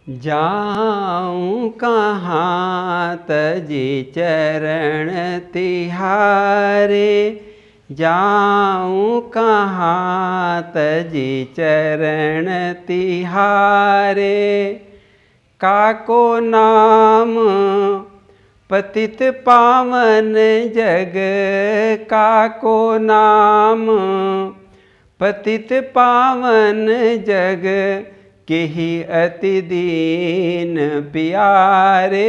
जाऊं कहाँ तजी चरण तिहारे, जाऊं कहाँ तजी चरण तिहारे। काको नाम पतित पावन जग, काको नाम पतित पावन जग, केहि अति दीन प्यारे।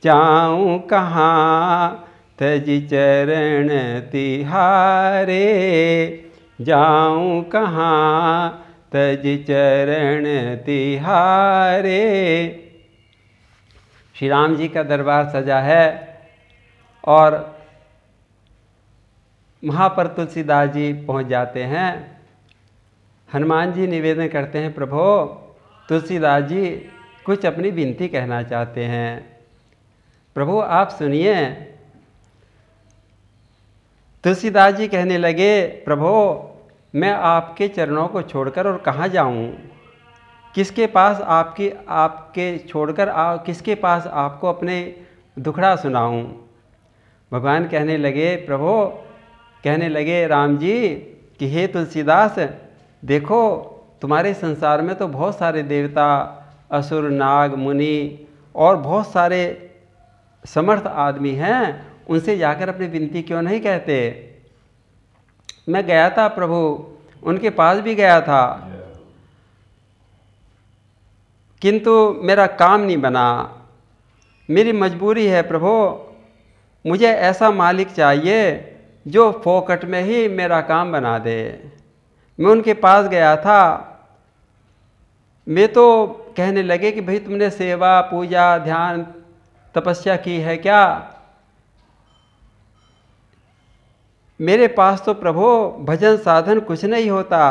जाऊं कहाँ तज चरण तिहारे, जाऊं कहाँ तज चरण तिहारे। श्री राम जी का दरबार सजा है और वहाँ पर तुलसीदास जी पहुँच जाते हैं। हनुमान जी निवेदन करते हैं, प्रभु तुलसीदास जी कुछ अपनी विनती कहना चाहते हैं। प्रभु आप सुनिए। तुलसीदास जी कहने लगे, प्रभु मैं आपके चरणों को छोड़कर और कहाँ जाऊँ, किसके पास आपके छोड़कर किसके पास आपको अपने दुखड़ा सुनाऊँ। भगवान कहने लगे, प्रभु कहने लगे राम जी कि हे तुलसीदास, देखो तुम्हारे संसार में तो बहुत सारे देवता, असुर, नाग, मुनि और बहुत सारे समर्थ आदमी हैं, उनसे जाकर अपनी विनती क्यों नहीं कहते। मैं गया था प्रभु, उनके पास भी गया था, किंतु मेरा काम नहीं बना। मेरी मजबूरी है प्रभु, मुझे ऐसा मालिक चाहिए जो फोकट में ही मेरा काम बना दे। मैं उनके पास गया था, मैं तो कहने लगे कि भाई तुमने सेवा, पूजा, ध्यान, तपस्या की है क्या। मेरे पास तो प्रभु भजन साधन कुछ नहीं होता।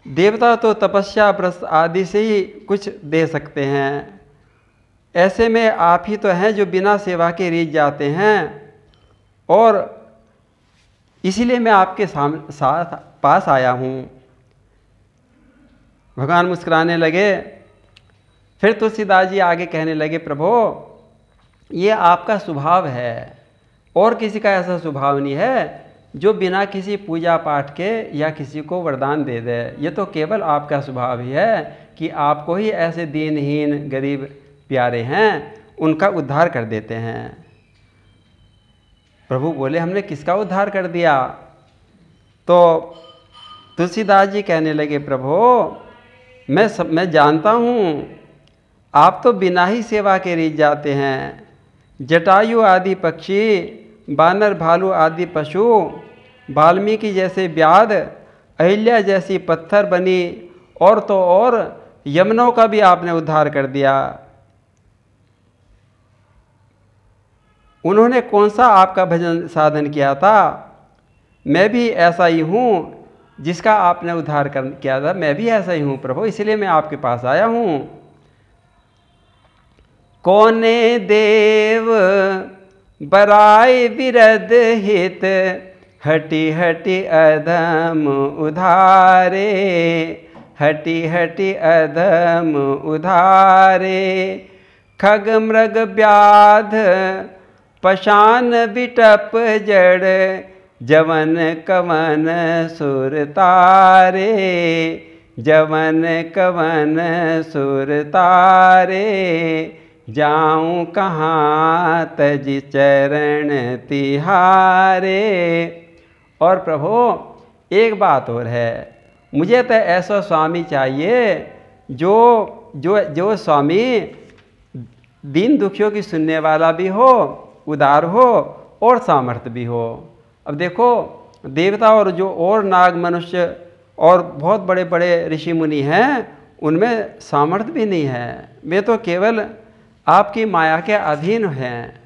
देवता तो तपस्या, व्रत आदि से ही कुछ दे सकते हैं, ऐसे में आप ही तो हैं जो बिना सेवा के रीझ जाते हैं, और इसीलिए मैं आपके साथ पास आया हूँ। भगवान मुस्कुराने लगे। फिर तुलसीदास जी आगे कहने लगे, प्रभु ये आपका स्वभाव है, और किसी का ऐसा स्वभाव नहीं है जो बिना किसी पूजा पाठ के या किसी को वरदान दे दे। ये तो केवल आपका स्वभाव ही है कि आपको ही ऐसे दीनहीन गरीब प्यारे हैं उनका उद्धार कर देते हैं। प्रभु बोले, हमने किसका उद्धार कर दिया। तो तुलसीदास जी कहने लगे, प्रभु मैं जानता हूँ आप तो बिना ही सेवा के रीझ जाते हैं। जटायु आदि पक्षी, बानर भालू आदि पशु, वाल्मीकि जैसे व्याध, अहिल्या जैसी पत्थर बनी, और तो और यमनों का भी आपने उद्धार कर दिया। उन्होंने कौन सा आपका भजन साधन किया था। मैं भी ऐसा ही हूँ जिसका आपने उद्धार किया था, मैं भी ऐसा ही हूँ प्रभु, इसलिए मैं आपके पास आया हूँ। कौने देव बराय विरद हित, हटी हटी अधम उधारे, हटी हटी अधम उधारे। खग मृग व्याध पशान बिटप जड़, जवन कवन सुर तारे, जवन कवन सुर तारे। जाऊं कहाँ तज चरण तिहारे। और प्रभु एक बात और है, मुझे तो ऐसा स्वामी चाहिए जो जो जो स्वामी दीन दुखियों की सुनने वाला भी हो, उदार हो और सामर्थ्य भी हो। अब देखो देवता और जो और नाग मनुष्य और बहुत बड़े बड़े ऋषि मुनि हैं, उनमें सामर्थ्य भी नहीं है। मैं तो केवल आपकी माया के अधीन हैं,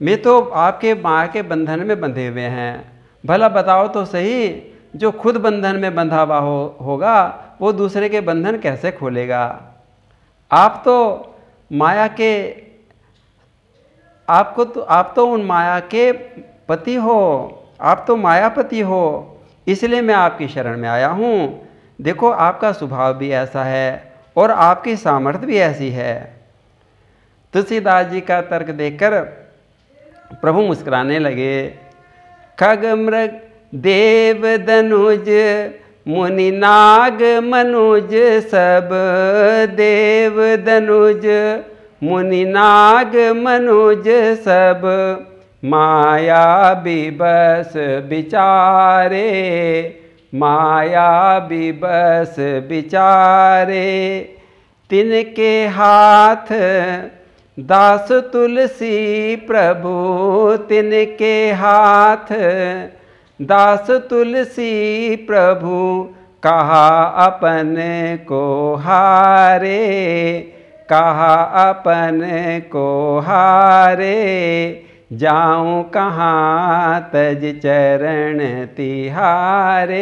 मैं तो आपके माया के बंधन में बंधे हुए हैं। भला बताओ तो सही, जो खुद बंधन में बंधा हुआ होगा वो दूसरे के बंधन कैसे खोलेगा। आप तो माया के आप तो उन माया के पति हो, आप तो मायापति हो, इसलिए मैं आपकी शरण में आया हूँ। देखो आपका स्वभाव भी ऐसा है और आपकी सामर्थ्य भी ऐसी है। तुलसीदास जी का तर्क देखकर प्रभु मुस्कुराने लगे। खग मृग देव दनुज मुनि नाग मनुज सब, देव दनुज मुनि नाग मनुज सब, माया बिबस बिचारे, माया बिबस बिचारे। तिनके हाथ दास तुलसी प्रभु, तिनके हाथ दास तुलसी प्रभु, कहा अपन को हारे, कहा अपन को हारे। जाऊं कहाँ तज चरण तिहारे।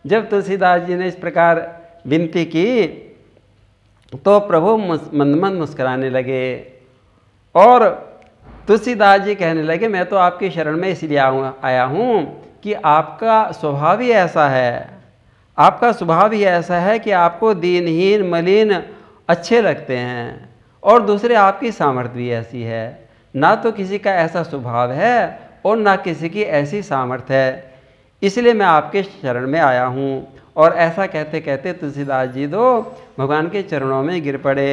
जब तुलसीदास जी ने इस प्रकार विनती की तो प्रभु मंद मंद मुस्कुराने लगे और तुलसीदास जी कहने लगे, मैं तो आपकी शरण में इसलिए आया हूँ कि आपका स्वभाव ही ऐसा है, आपका स्वभाव ही ऐसा है कि आपको दीनहीन मलिन अच्छे लगते हैं, और दूसरे आपकी सामर्थ्य भी ऐसी है। ना तो किसी का ऐसा स्वभाव है और ना किसी की ऐसी सामर्थ्य है, इसलिए मैं आपके शरण में आया हूँ। और ऐसा कहते कहते तुलसीदास जी तो भगवान के चरणों में गिर पड़े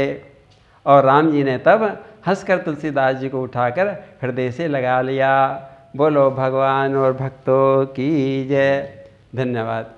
और राम जी ने तब हंसकर तुलसीदास जी को उठाकर हृदय से लगा लिया। बोलो भगवान और भक्तों की जय। धन्यवाद।